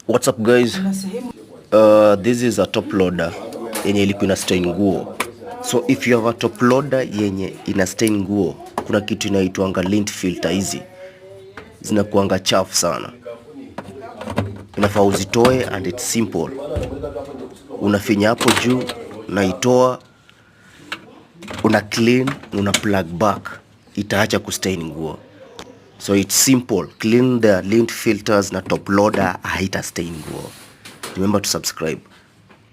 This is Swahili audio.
What's up guys? This is a top loader yenye ilikuwa ina stain nguo. So if you have a top loader yenye ina stain nguo, kuna kitu inaitwa lint filter. Hizi zinakuanga chafu sana, inafaa uzitoe and it's simple. Unafinya hapo juu, unaitoa, una clean, una plug back, itaacha kustain nguo. So it's simple. Clean the lint filters na top loader, haita stain nguo. Remember to subscribe.